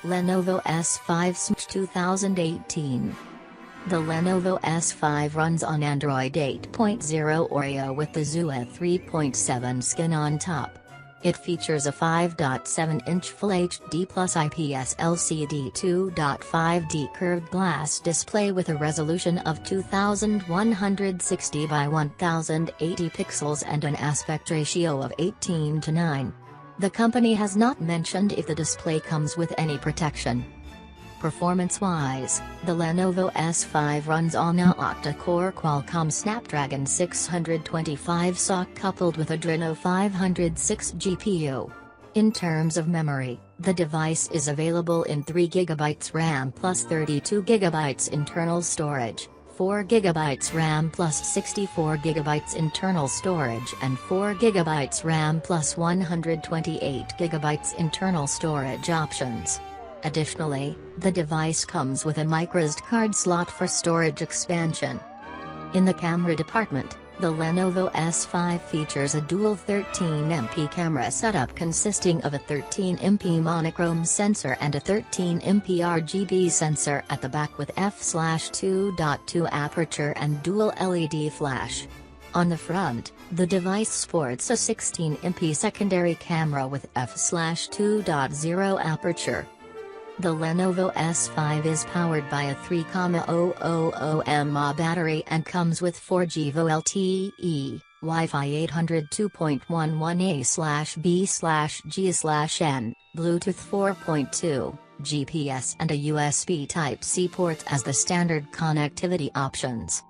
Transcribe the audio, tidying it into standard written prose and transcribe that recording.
Lenovo S5 2018. The Lenovo S5 runs on Android 8.0 Oreo with the Zua 3.7 skin on top. It features a 5.7-inch Full HD Plus IPS LCD 2.5D curved glass display with a resolution of 2160 by 1080 pixels and an aspect ratio of 18:9. The company has not mentioned if the display comes with any protection. Performance-wise, the Lenovo S5 runs on a octa-core Qualcomm Snapdragon 625 SoC coupled with Adreno 506 GPU. In terms of memory, the device is available in 3GB RAM plus 32GB internal storage, 4GB RAM plus 64GB internal storage and 4GB RAM plus 128GB internal storage options. Additionally, the device comes with a microSD card slot for storage expansion. In the camera department, the Lenovo S5 features a dual 13MP camera setup consisting of a 13MP monochrome sensor and a 13MP RGB sensor at the back with f/2.2 aperture and dual LED flash. On the front, the device sports a 16MP secondary camera with f/2.0 aperture. The Lenovo S5 is powered by a 3,000 mAh battery and comes with 4G VoLTE, Wi-Fi 802.11a/b/g/n, Bluetooth 4.2, GPS and a USB Type-C port as the standard connectivity options.